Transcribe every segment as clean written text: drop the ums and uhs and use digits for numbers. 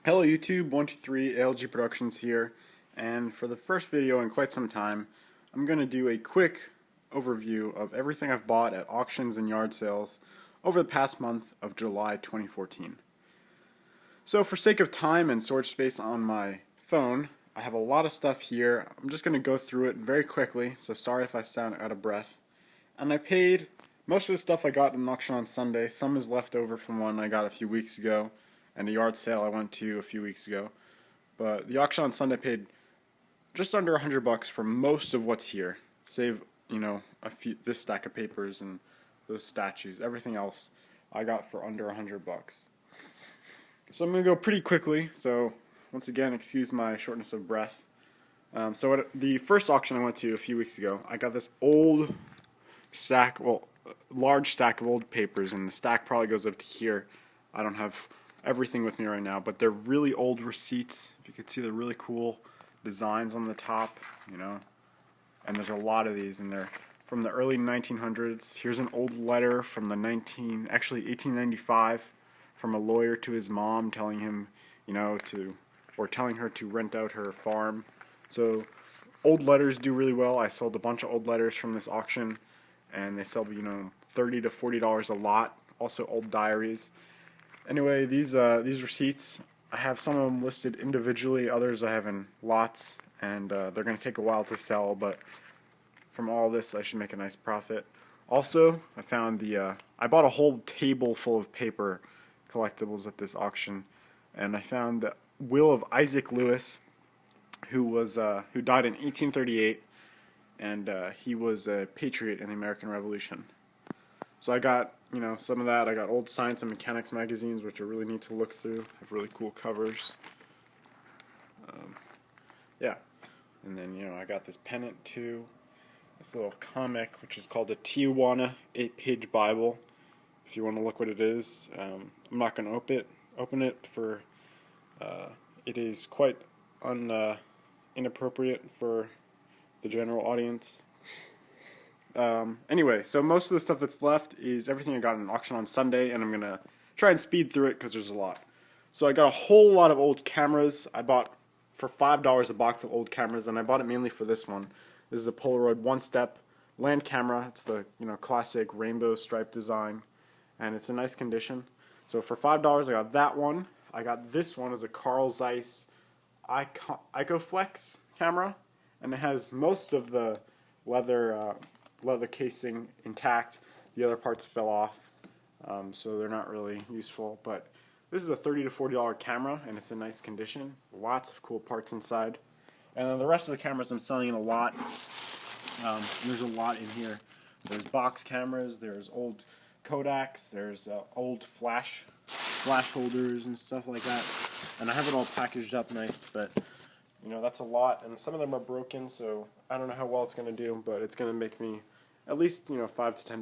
Hello YouTube, 123 ALG Productions here, and for the first video in quite some time, I'm going to do a quick overview of everything I've bought at auctions and yard sales over the past month of July 2014. So for sake of time and storage space on my phone, I have a lot of stuff here. I'm just going to go through it very quickly, so sorry if I sound out of breath. And I paid most of the stuff I got in an auction on Sunday. Some is left over from one I got a few weeks ago, and a yard sale I went to a few weeks ago. But the auction on Sunday paid just under $100 for most of what's here, save this stack of papers and those statues. Everything else I got for under $100. So I'm gonna go pretty quickly. So once again, excuse my shortness of breath. So at the first auction I went to a few weeks ago, I got this old stack, large stack of old papers, and the stack probably goes up to here. I don't have everything with me right now, but they're really old receipts. If you could see the really cool designs on the top, and there's a lot of these, and they're from the early 1900s. Here's an old letter from the 1895 from a lawyer to his mom telling him, telling her to rent out her farm. So old letters do really well. I sold a bunch of old letters from this auction, and they sell, $30 to $40 a lot. Also old diaries. Anyway, these receipts, I have some of them listed individually, others I have in lots, and they're going to take a while to sell, but from all this I should make a nice profit. Also, I found I bought a whole table full of paper collectibles at this auction, and I found the will of Isaac Lewis, who died in 1838, and he was a patriot in the American Revolution. So I got, some of that. I got old science and mechanics magazines, which are really neat to look through. Have really cool covers. Yeah. And then, I got this pennant too. This little comic, which is called a Tijuana 8-page Bible. If you want to look what it is. I'm not going to open it for, it is quite inappropriate for the general audience. Anyway, so most of the stuff that's left is everything I got in an auction on Sunday, and I'm going to try and speed through it because there's a lot. So I got a whole lot of old cameras. I bought for $5 a box of old cameras, and I bought it mainly for this one. This is a Polaroid one-step land camera. It's the classic rainbow stripe design, and it's in nice condition. So for $5 I got that one. I got this one as a Carl Zeiss Icoflex camera, and it has most of the leather casing intact. The other parts fell off, so they're not really useful. But this is a $30 to $40 camera, and it's in nice condition. Lots of cool parts inside. And then the rest of the cameras I'm selling in a lot. There's a lot in here. There's box cameras. There's old Kodaks. There's old flash holders and stuff like that. And I have it all packaged up nice, but that's a lot, and some of them are broken, so I don't know how well it's going to do, but it's going to make me at least, $5 to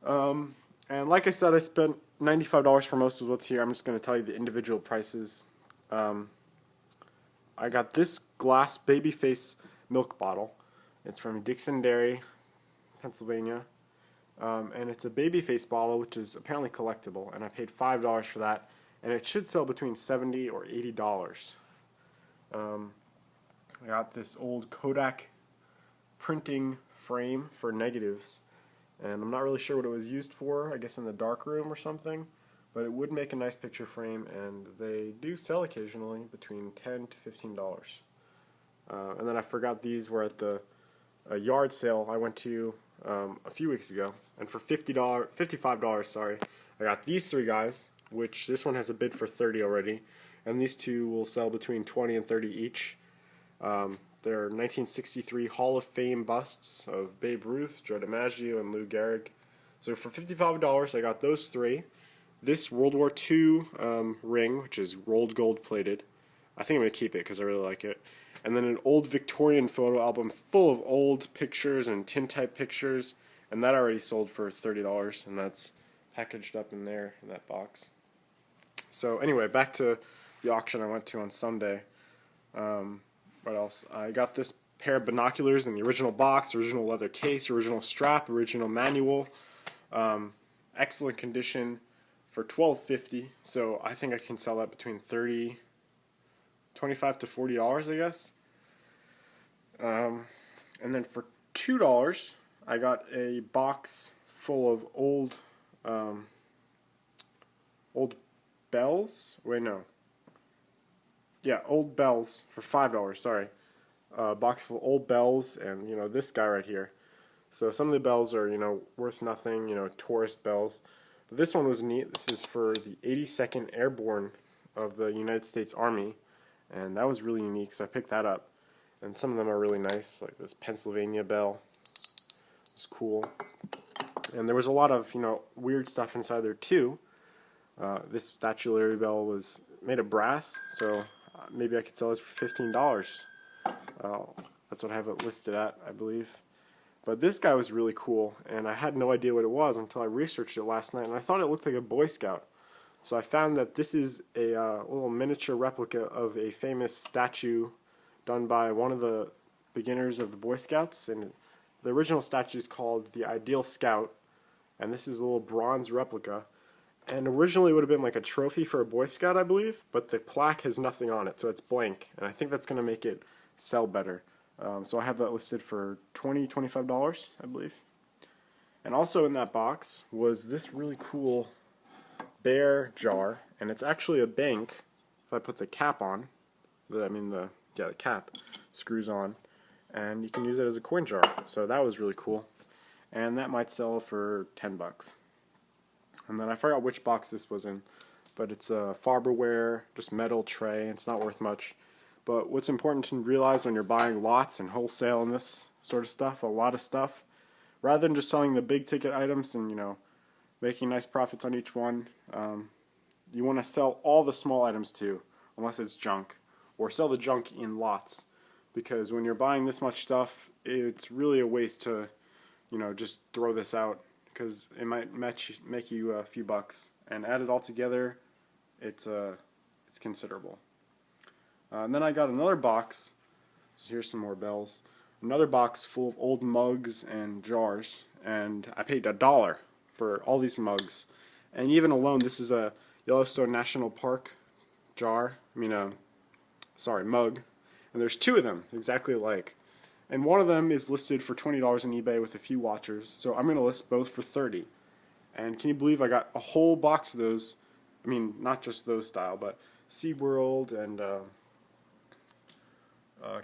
$10. And like I said, I spent $95 for most of what's here. I'm just going to tell you the individual prices. I got this glass Babyface milk bottle. It's from Dixon Dairy, Pennsylvania. And it's a Babyface bottle, which is apparently collectible, and I paid $5 for that, and it should sell between $70 or $80. I got this old Kodak printing frame for negatives, and I'm not really sure what it was used for. I guess in the dark room or something, but it would make a nice picture frame, and they do sell occasionally between $10 to $15. And then I forgot these were at the yard sale I went to a few weeks ago, and for $55, sorry, I got these three guys, which this one has a bid for $30 already, and these two will sell between $20 and $30 each. They're 1963 Hall of Fame busts of Babe Ruth, Joe DiMaggio, and Lou Gehrig. So for $55, I got those three. This World War II ring, which is rolled gold plated. I think I'm going to keep it because I really like it. And then an old Victorian photo album full of old pictures and tintype pictures, and that already sold for $30, and that's packaged up in there in that box. So anyway, back to the auction I went to on Sunday. What else? I got this pair of binoculars in the original box, original leather case, original strap, original manual. Excellent condition for $12.50. So I think I can sell that between $25 to $40, I guess. And then for $2, I got a box full of old bells. Wait, no. Yeah, old bells for $5. Sorry, box full of old bells, and this guy right here. So some of the bells are worth nothing, tourist bells. But this one was neat. This is for the 82nd Airborne of the United States Army, and that was really unique. So I picked that up. And some of them are really nice, like this Pennsylvania bell. It's cool. And there was a lot of, weird stuff inside there too. This statuary bell was made of brass, so maybe I could sell this for $15. That's what I have it listed at, I believe. But this guy was really cool, and I had no idea what it was until I researched it last night, and I thought it looked like a Boy Scout. So I found that this is a little miniature replica of a famous statue done by one of the beginners of the Boy Scouts, and the original statue is called the Ideal Scout, and this is a little bronze replica. And originally it would have been like a trophy for a Boy Scout, I believe, but the plaque has nothing on it, so it's blank, and I think that's going to make it sell better. So I have that listed for $25, I believe. And also in that box was this really cool bear jar, and it's actually a bank. If I put the cap on, the cap screws on, and you can use it as a coin jar. So that was really cool, and that might sell for $10. And then I forgot which box this was in, but it's a Farberware, just metal tray. It's not worth much. But what's important to realize when you're buying lots and wholesale and this sort of stuff, a lot of stuff, rather than just selling the big ticket items and making nice profits on each one, you want to sell all the small items too, unless it's junk. Or sell the junk in lots, because when you're buying this much stuff, it's really a waste to, just throw this out, because it might make you a few bucks, and add it all together, it's considerable. And then I got another box. So here's some more bells. Another box full of old mugs and jars, and I paid $1 for all these mugs. And even alone, this is a Yellowstone National Park jar. Mug, and there's two of them exactly alike, and one of them is listed for $20 on eBay with a few watchers, so I'm going to list both for $30. And can you believe I got a whole box of those? Not just those style, but SeaWorld and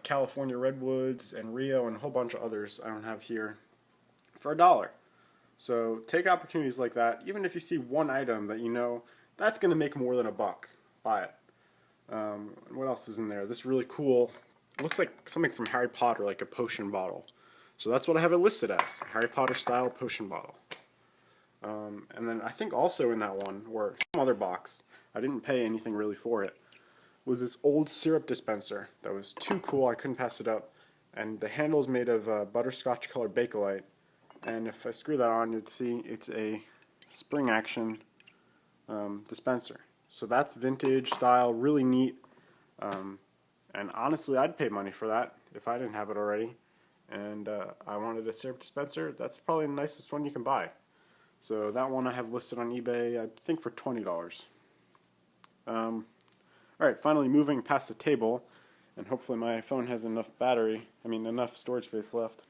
California Redwoods and Rio and a whole bunch of others I don't have here, for $1. So take opportunities like that. Even if you see one item that that's going to make more than $1, buy it. What else is in there? This really cool, looks like something from Harry Potter, like a potion bottle. So that's what I have it listed as, Harry Potter style potion bottle. And then I think also in that one, or some other box, I didn't pay anything really for it, was this old syrup dispenser that was too cool, I couldn't pass it up. And the handle's made of butterscotch colored Bakelite. And if I screw that on, you'd see it's a spring action dispenser. So that's vintage style, really neat, and honestly I'd pay money for that if I didn't have it already, and I wanted a syrup dispenser. That's probably the nicest one you can buy. So that one I have listed on eBay, I think for $20. Alright, finally moving past the table, and hopefully my phone has enough enough storage space left,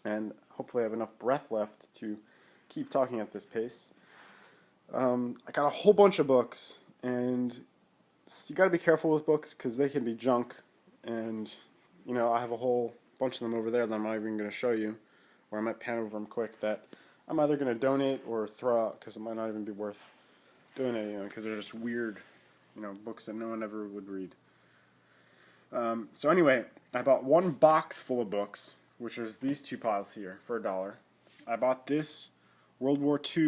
and hopefully I have enough breath left to keep talking at this pace. I got a whole bunch of books, and you got to be careful with books because they can be junk, and I have a whole bunch of them over there that I'm not even going to show you, or I might pan over them quick, that I'm either going to donate or throw out because it might not even be worth donating, because they're just weird, books that no one ever would read. So anyway, I bought one box full of books, which is these two piles here, for $1. I bought this World War II